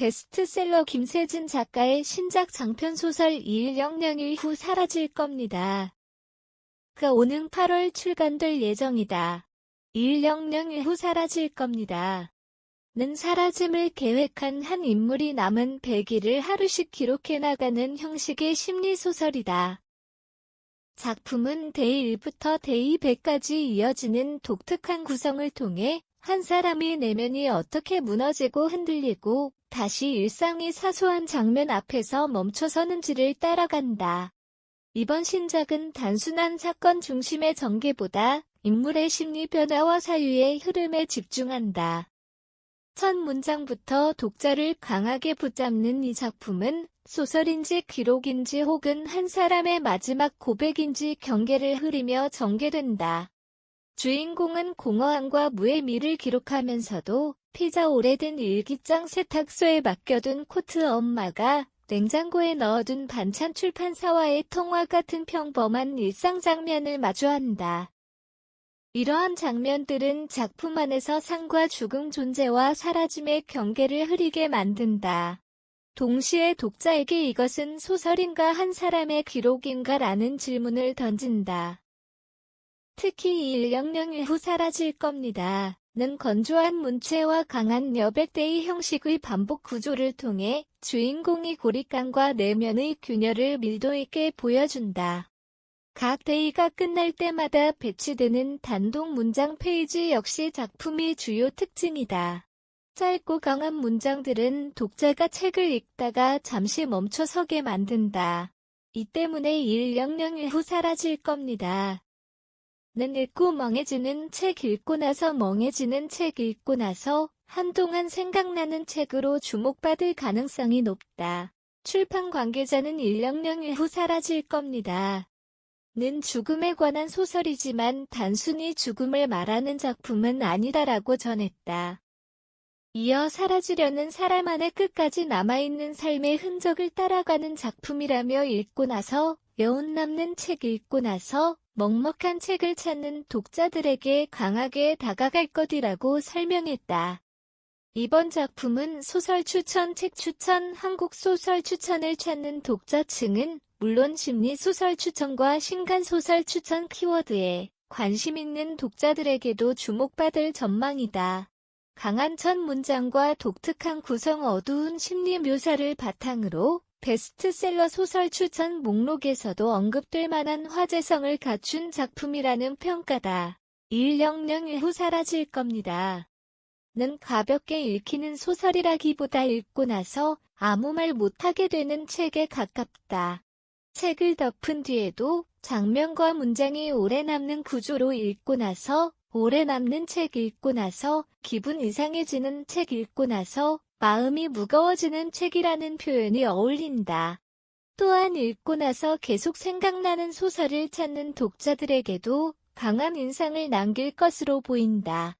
베스트셀러 김세진 작가의 신작 장편소설 2100일 후 사라질 겁니다. 가 오는 8월 출간될 예정이다. 2100일 후 사라질 겁니다. 는 사라짐을 계획한 한 인물이 남은 100일을 하루씩 기록해나가는 형식의 심리소설이다. 작품은 데이 1부터 데이 100까지 이어지는 독특한 구성을 통해 한 사람의 내면이 어떻게 무너지고 흔들리고 다시 일상의 사소한 장면 앞에서 멈춰서는지를 따라간다. 이번 신작은 단순한 사건 중심의 전개보다 인물의 심리 변화와 사유의 흐름에 집중한다. 첫 문장부터 독자를 강하게 붙잡는 이 작품은 소설인지 기록인지 혹은 한 사람의 마지막 고백인지 경계를 흐리며 전개된다. 주인공은 공허함과 무의미를 기록하면서도 피자 오래된 일기장 세탁소에 맡겨둔 코트 엄마가 냉장고에 넣어둔 반찬 출판사와의 통화 같은 평범한 일상 장면을 마주한다. 이러한 장면들은 작품 안에서 삶과 죽음 존재와 사라짐의 경계를 흐리게 만든다. 동시에 독자에게 이것은 소설인가 한 사람의 기록인가 라는 질문을 던진다. 특히 2100일 후 사라질 겁니다. 는 건조한 문체와 강한 여백대의 형식의 반복 구조를 통해 주인공이 고립감과 내면의 균열을 밀도 있게 보여준다. 각 데이가 끝날 때마다 배치되는 단독 문장 페이지 역시 작품의 주요 특징이다. 짧고 강한 문장들은 독자가 책을 읽다가 잠시 멈춰서게 만든다. 이 때문에 2100일 후 사라질 겁니다. 는 읽고 멍해지는 책 읽고 나서 멍해지는 책 읽고 나서 한동안 생각나는 책으로 주목받을 가능성이 높다. 출판 관계자는 2100일 후 사라질 겁니다. 는 죽음에 관한 소설이지만 단순히 죽음을 말하는 작품은 아니다라고 전했다. 이어 사라지려는 사람 안에 끝까지 남아있는 삶의 흔적을 따라가는 작품이라며 읽고 나서 여운 남는 책 읽고 나서 먹먹한 책을 찾는 독자들에게 강하게 다가갈 것이라고 설명했다. 이번 작품은 소설 추천, 책 추천, 한국 소설 추천을 찾는 독자층은 물론 심리소설 추천과 신간소설 추천 키워드에 관심 있는 독자들에게도 주목받을 전망이다. 강한 첫 문장과 독특한 구성 어두운 심리 묘사를 바탕으로 베스트셀러 소설 추천 목록에서도 언급될 만한 화제성을 갖춘 작품이라는 평가다. 2100일 후 사라질 겁니다. 는 가볍게 읽히는 소설이라기보다 읽고 나서 아무 말 못하게 되는 책에 가깝다. 책을 덮은 뒤에도 장면과 문장이 오래 남는 구조로 읽고 나서 오래 남는 책 읽고 나서 기분 이상해지는 책 읽고 나서 마음이 무거워지는 책이라는 표현이 어울린다. 또한 읽고 나서 계속 생각나는 소설을 찾는 독자들에게도 강한 인상을 남길 것으로 보인다.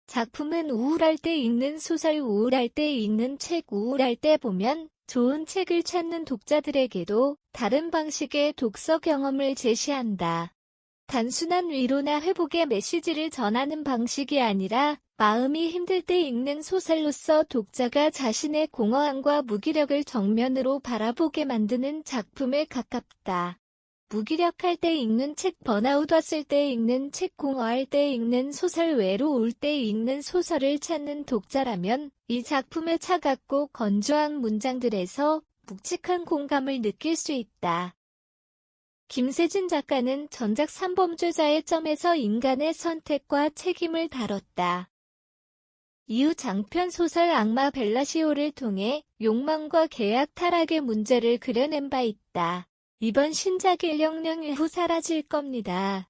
작품은 우울할 때 읽는 소설, 우울할 때 읽는 책, 우울할 때 보면 좋은 책을 찾는 독자들에게도 다른 방식의 독서 경험을 제시한다. 단순한 위로나 회복의 메시지를 전하는 방식이 아니라 마음이 힘들 때 읽는 소설로서 독자가 자신의 공허함과 무기력을 정면으로 바라보게 만드는 작품에 가깝다. 무기력할 때 읽는 책, 번아웃 왔을 때 읽는 책, 공허할 때 읽는 소설, 외로울 때 읽는 소설을 찾는 독자라면 이 작품의 차갑고 건조한 문장들에서 묵직한 공감을 느낄 수 있다. 김세진 작가는 전작 3범죄자의 점에서 인간의 선택과 책임을 다뤘다. 이후 장편 소설 악마 벨라시오를 통해 욕망과 계약 타락의 문제를 그려낸 바 있다. 이번 신작 2100일 후 사라질 겁니다.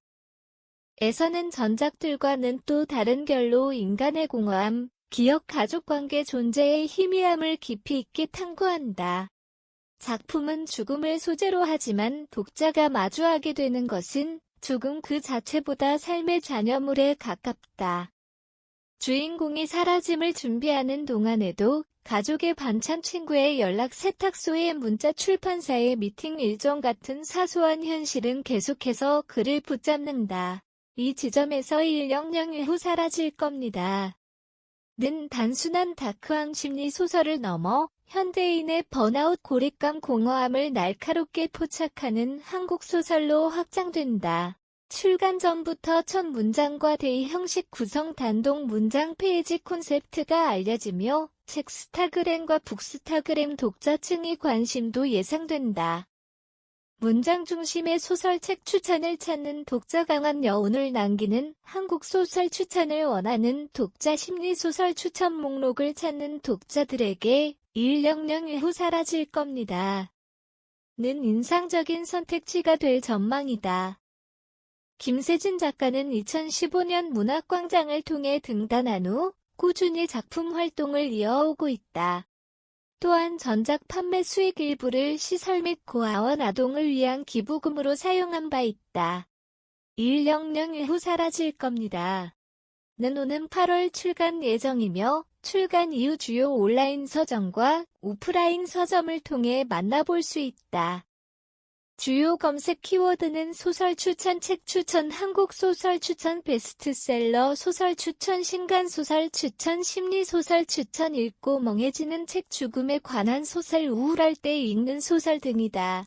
에서는 전작들과는 또 다른 결로 인간의 공허함, 기억 가족관계 존재의 희미함을 깊이 있게 탐구한다. 작품은 죽음을 소재로 하지만 독자가 마주하게 되는 것은 죽음 그 자체보다 삶의 잔여물에 가깝다. 주인공이 사라짐을 준비하는 동안에도 가족의 반찬, 친구의 연락, 세탁소의 문자, 출판사의 미팅 일정 같은 사소한 현실은 계속해서 그를 붙잡는다. 이 지점에서 2100일 후 사라질 겁니다. 는 단순한 다크한 심리 소설을 넘어 현대인의 번아웃 고립감 공허함을 날카롭게 포착하는 한국 소설로 확장된다. 출간 전부터 첫 문장과 대의 형식 구성 단독 문장 페이지 콘셉트가 알려지며 책스타그램과 북스타그램 독자층의 관심도 예상된다. 문장 중심의 소설책 추천을 찾는 독자 강한 여운을 남기는 한국 소설 추천을 원하는 독자 심리소설 추천 목록을 찾는 독자들에게 100년 이후 사라질 겁니다. 는 인상적인 선택지가 될 전망이다. 김세진 작가는 2015년 문학광장을 통해 등단한 후 꾸준히 작품 활동을 이어오고 있다. 또한 전작 판매 수익 일부를 시설 및 고아원 아동을 위한 기부금으로 사용한 바 있다. 100년 이후 사라질 겁니다. 는 오는 8월 출간 예정이며 출간 이후 주요 온라인 서점과 오프라인 서점을 통해 만나볼 수 있다. 주요 검색 키워드는 소설 추천, 책 추천, 한국 소설 추천, 베스트셀러 소설 추천, 신간 소설 추천, 심리 소설 추천, 읽고 멍해지는 책, 죽음에 관한 소설, 우울할 때 읽는 소설 등이다.